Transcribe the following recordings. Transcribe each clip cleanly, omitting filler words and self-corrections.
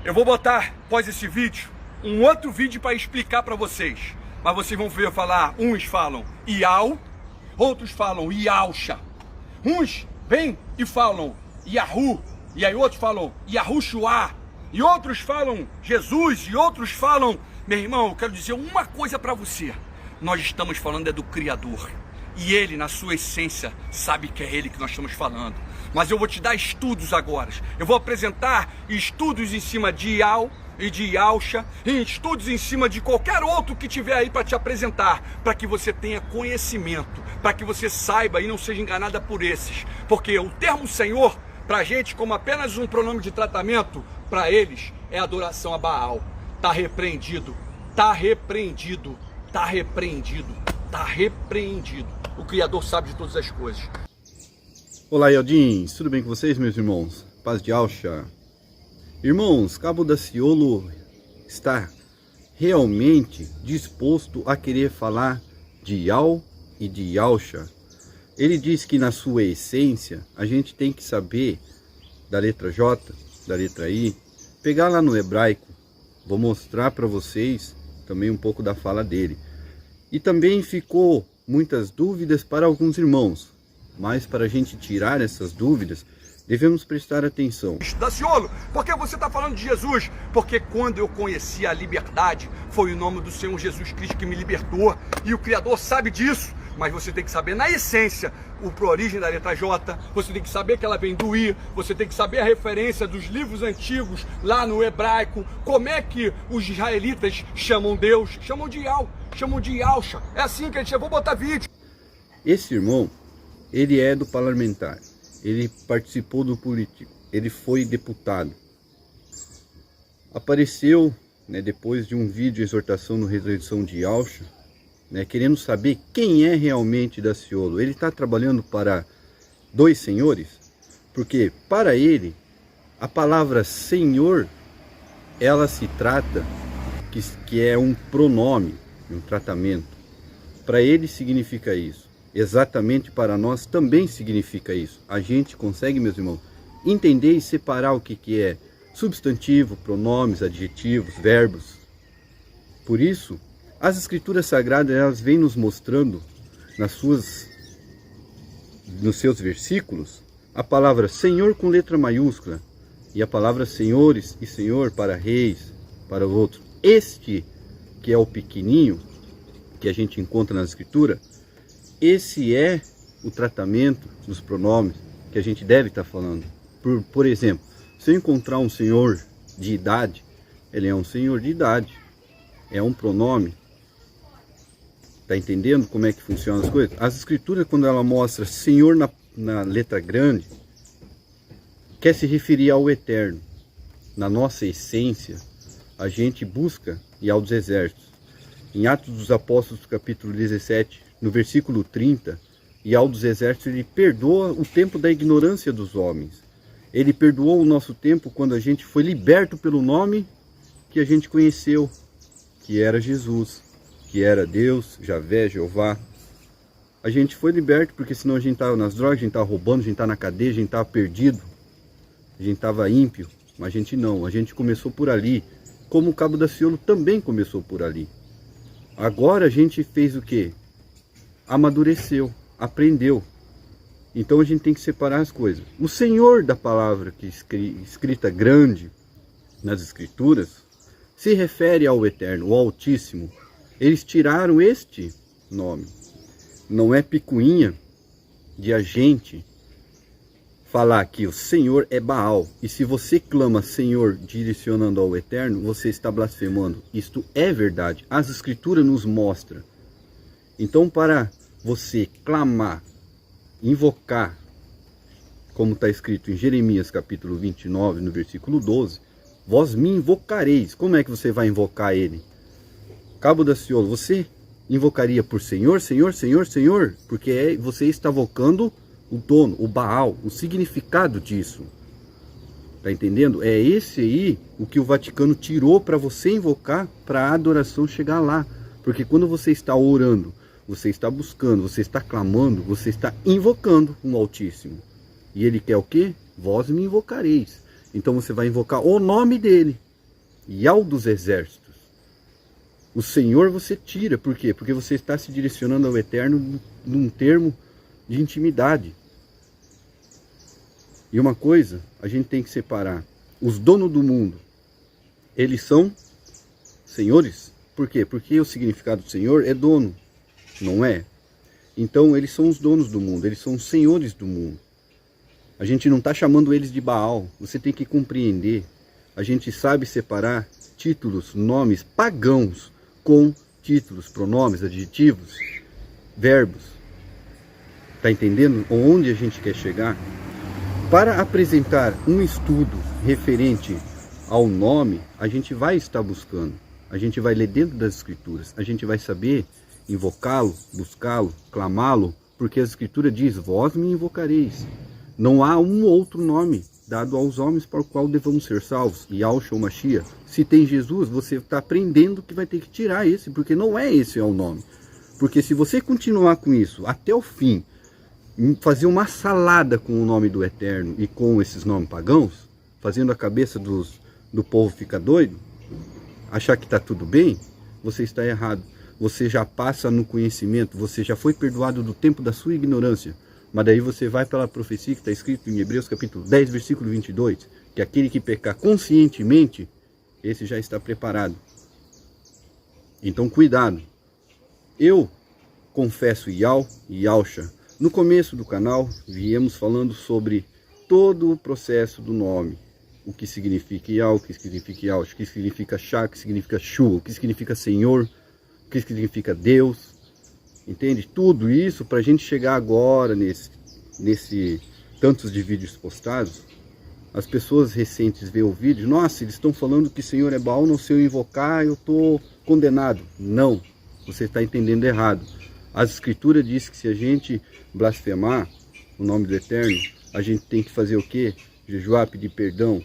Eu vou botar, após esse vídeo, um outro vídeo para explicar para vocês. Mas vocês vão ver falar, uns falam Iau, outros falam Iausha. Uns vêm e falam Yahu, e aí outros falam Yahushua, e outros falam Jesus, e outros falam... Meu irmão, eu quero dizer uma coisa para você. Nós estamos falando do Criador. E Ele, na sua essência, sabe que é Ele que nós estamos falando. Mas eu vou te dar estudos agora. Eu vou apresentar estudos em cima de Iau e de Iausha, e estudos em cima de qualquer outro que tiver aí para te apresentar, para que você tenha conhecimento, para que você saiba e não seja enganada por esses. Porque o termo Senhor, para a gente, como apenas um pronome de tratamento, para eles é adoração a Baal. Está repreendido, está repreendido, está repreendido, está repreendido. O Criador sabe de todas as coisas. Olá, Ialdins, tudo bem com vocês, meus irmãos? Paz de Alcha. Irmãos, Cabo Daciolo está realmente disposto a querer falar de Iau e de Iausha. Ele diz que na sua essência a gente tem que saber da letra J, da letra I, pegar lá no hebraico. Vou mostrar para vocês também um pouco da fala dele. E também ficou muitas dúvidas para alguns irmãos, mas para a gente tirar essas dúvidas, devemos prestar atenção. Daciolo, por que você está falando de Jesus? Porque quando eu conheci a liberdade, foi o nome do Senhor Jesus Cristo que me libertou, e o Criador sabe disso. Mas você tem que saber na essência a origem da letra J, você tem que saber que ela vem do I, você tem que saber a referência dos livros antigos lá no hebraico, como é que os israelitas chamam Deus, chamam de Iau, chamam de Iausha. É assim que a gente... Eu vou botar vídeo. Esse irmão, ele é do parlamentar, ele participou do político, ele foi deputado. Apareceu, depois de um vídeo de exortação no Ressurreição de Iausha, querendo saber quem é realmente Daciolo. Ele está trabalhando para dois senhores, porque para ele a palavra Senhor, ela se trata que é um pronome, um tratamento. Para ele significa isso. Exatamente para nós também significa isso. A gente consegue, meus irmãos, entender e separar o que é substantivo, pronomes, adjetivos, verbos. Por isso, as escrituras sagradas, elas vêm nos mostrando nos seus versículos a palavra Senhor com letra maiúscula e a palavra senhores e senhor para reis, para o outro. Este que é o pequenininho que a gente encontra na escritura, esse é o tratamento dos pronomes que a gente deve estar falando. Por exemplo, se eu encontrar um senhor de idade, ele é um senhor de idade, é um pronome. Está entendendo como é que funcionam as coisas? As escrituras, quando ela mostra Senhor na letra grande, quer se referir ao eterno. Na nossa essência, a gente busca Iau dos Exércitos. Em Atos dos Apóstolos, capítulo 17, no versículo 30, Iau dos Exércitos, ele perdoa o tempo da ignorância dos homens. Ele perdoou o nosso tempo quando a gente foi liberto pelo nome que a gente conheceu, que era Jesus, que era Deus, Javé, Jeová. A gente foi liberto, porque senão a gente estava nas drogas, a gente estava roubando, a gente estava na cadeia, a gente estava perdido, a gente estava ímpio, mas a gente não, a gente começou por ali, como o Cabo Daciolo também começou por ali. Agora a gente fez o quê? Amadureceu, aprendeu. Então a gente tem que separar as coisas. O Senhor da palavra, que escrita grande nas escrituras, se refere ao Eterno, ao Altíssimo. Eles tiraram este nome. Não é picuinha de a gente falar que o Senhor é Baal. E se você clama Senhor direcionando ao Eterno, você está blasfemando. Isto é verdade. As escrituras nos mostram. Então, para você clamar, invocar, como está escrito em Jeremias capítulo 29, no versículo 12, vós me invocareis. Como é que você vai invocar ele? Cabo Daciolo, você invocaria por Senhor, Senhor, Senhor, Senhor? Porque você está invocando o dono, o Baal, o significado disso. Está entendendo? É esse aí o que o Vaticano tirou para você invocar, para a adoração chegar lá. Porque quando você está orando, você está buscando, você está clamando, você está invocando um Altíssimo. E ele quer o quê? Vós me invocareis. Então você vai invocar o nome dele. Yau dos exércitos. O Senhor você tira, por quê? Porque você está se direcionando ao Eterno num termo de intimidade. E uma coisa, a gente tem que separar. Os donos do mundo, eles são senhores. Por quê? Porque o significado do Senhor é dono, não é? Então eles são os donos do mundo, eles são os senhores do mundo. A gente não está chamando eles de Baal, você tem que compreender. A gente sabe separar títulos, nomes pagãos com títulos, pronomes, adjetivos, verbos. Está entendendo onde a gente quer chegar? Para apresentar um estudo referente ao nome, a gente vai estar buscando. A gente vai ler dentro das Escrituras. A gente vai saber invocá-lo, buscá-lo, clamá-lo, porque a Escritura diz, vós me invocareis. Não há um outro nome dado aos homens para o qual devamos ser salvos. Yahshua ou Mashiach. Se tem Jesus, você está aprendendo que vai ter que tirar esse, porque não é esse o nome. Porque se você continuar com isso até o fim, fazer uma salada com o nome do Eterno e com esses nomes pagãos, fazendo a cabeça do povo ficar doido, achar que está tudo bem, você está errado. Você já passa no conhecimento, você já foi perdoado do tempo da sua ignorância. Mas daí você vai pela profecia que está escrito em Hebreus capítulo 10, versículo 22, que aquele que pecar conscientemente, esse já está preparado. Então cuidado. Eu confesso Yau e Yahshua. No começo do canal, viemos falando sobre todo o processo do nome. O que significa Yau, o que significa Yahshua, o que significa Shá, o que significa Shu, o que significa Senhor, o que significa Deus. Entende? Tudo isso para a gente chegar agora nesse tantos de vídeos postados. As pessoas recentes veem o vídeo, nossa, eles estão falando que Senhor é Baal, não se eu invocar eu estou condenado. Não, você está entendendo errado. A Escritura diz que se a gente blasfemar o nome do Eterno, a gente tem que fazer o quê? Jejuar, pedir perdão.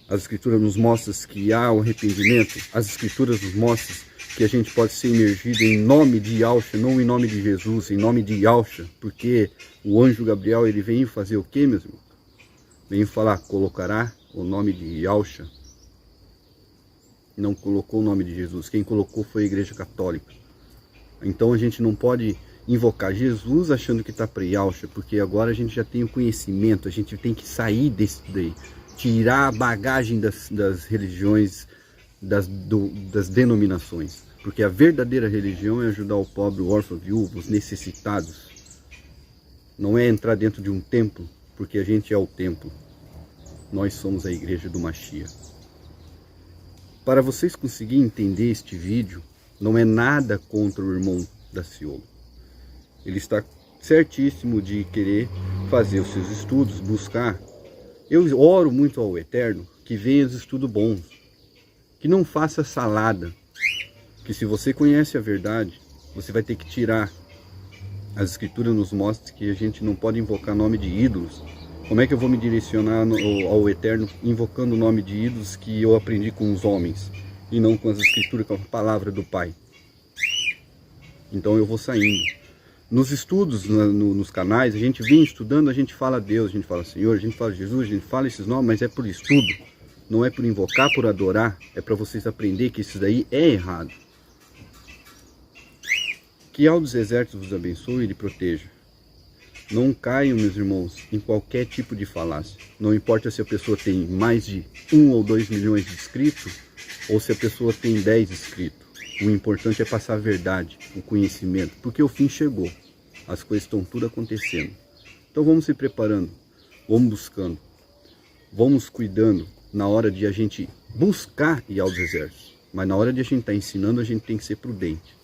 As Escrituras nos mostram que há o arrependimento. As Escrituras nos mostram que a gente pode ser imergido em nome de Yahshua, não em nome de Jesus, em nome de Yahshua, porque o anjo Gabriel, ele veio fazer o quê, meus irmãos? Veio falar, colocará o nome de Yahshua. Não colocou o nome de Jesus, quem colocou foi a Igreja Católica. Então a gente não pode invocar Jesus achando que está para Yahshua, porque agora a gente já tem o conhecimento, a gente tem que sair desse daí, tirar a bagagem das religiões, das denominações. Porque a verdadeira religião é ajudar o pobre, o órfão, o viúvo, os necessitados. Não é entrar dentro de um templo, porque a gente é o templo. Nós somos a igreja do Mashiach. Para vocês conseguirem entender este vídeo, não é nada contra o irmão Daciolo. Ele está certíssimo de querer fazer os seus estudos, buscar. Eu oro muito ao Eterno que venha os estudos bons, que não faça salada. Que se você conhece a verdade, você vai ter que tirar. As Escrituras nos mostram que a gente não pode invocar nome de ídolos. Como é que eu vou me direcionar ao Eterno invocando o nome de ídolos que eu aprendi com os homens e não com as Escrituras, com a palavra do Pai? Então eu vou saindo. Nos estudos, nos canais, a gente vem estudando, a gente fala Deus, a gente fala Senhor, a gente fala Jesus, a gente fala esses nomes, mas é por estudo. Não é por invocar, por adorar, é para vocês aprenderem que isso daí é errado. Que Yahweh dos exércitos vos abençoe e lhe proteja. Não caiam, meus irmãos, em qualquer tipo de falácia. Não importa se a pessoa tem mais de 1 ou 2 milhões de inscritos, ou se a pessoa tem 10 inscritos. O importante é passar a verdade, o conhecimento, porque o fim chegou. As coisas estão tudo acontecendo. Então vamos se preparando, vamos buscando, vamos cuidando na hora de a gente buscar Yahweh dos exércitos. Mas na hora de a gente estar ensinando, a gente tem que ser prudente.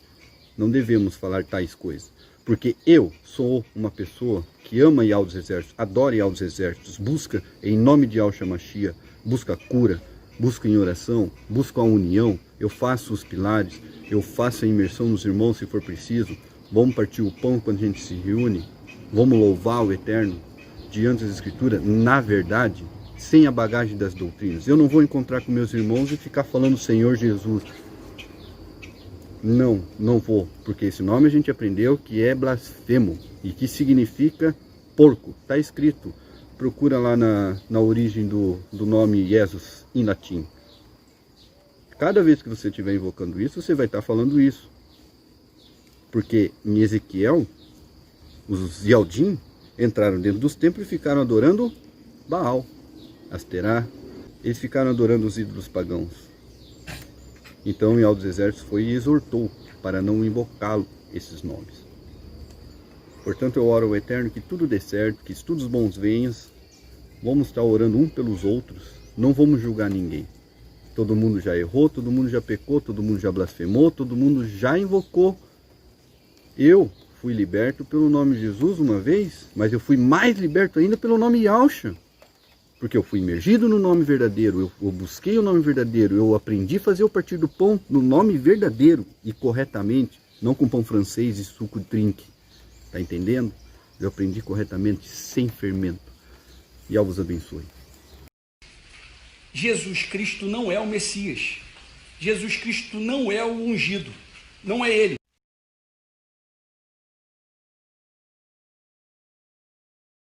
Não devemos falar tais coisas. Porque eu sou uma pessoa que ama Yahweh dos exércitos, adora Yahweh dos exércitos, busca em nome de Yahshua Mashiach, busca a cura, busca em oração, busca a união, eu faço os pilares, eu faço a imersão nos irmãos se for preciso, vamos partir o pão quando a gente se reúne, vamos louvar o Eterno diante das Escrituras, na verdade, sem a bagagem das doutrinas. Eu não vou encontrar com meus irmãos e ficar falando Senhor Jesus. Não vou, porque esse nome a gente aprendeu que é blasfemo e que significa porco. Está escrito, procura lá na origem do nome Jesus em latim. cada vez que você estiver invocando isso, você vai estar falando isso. Porque em Ezequiel, os Yaldim entraram dentro dos templos e ficaram adorando Baal, Asterá. Eles ficaram adorando os ídolos pagãos. Então o Yahweh dos Exércitos foi e exortou para não invocá-lo esses nomes. Portanto, eu oro ao Eterno que tudo dê certo, que estudos bons venham. Vamos estar orando um pelos outros. Não vamos julgar ninguém. Todo mundo já errou, todo mundo já pecou, todo mundo já blasfemou, todo mundo já invocou. Eu fui liberto pelo nome de Jesus uma vez, mas eu fui mais liberto ainda pelo nome Yahushua. Porque eu fui imergido no nome verdadeiro, eu busquei o nome verdadeiro, eu aprendi a fazer o partir do pão no nome verdadeiro e corretamente, não com pão francês e suco de trinque. Está entendendo? Eu aprendi corretamente, sem fermento. E Deus vos abençoe. Jesus Cristo não é o Messias. Jesus Cristo não é o ungido. Não é ele.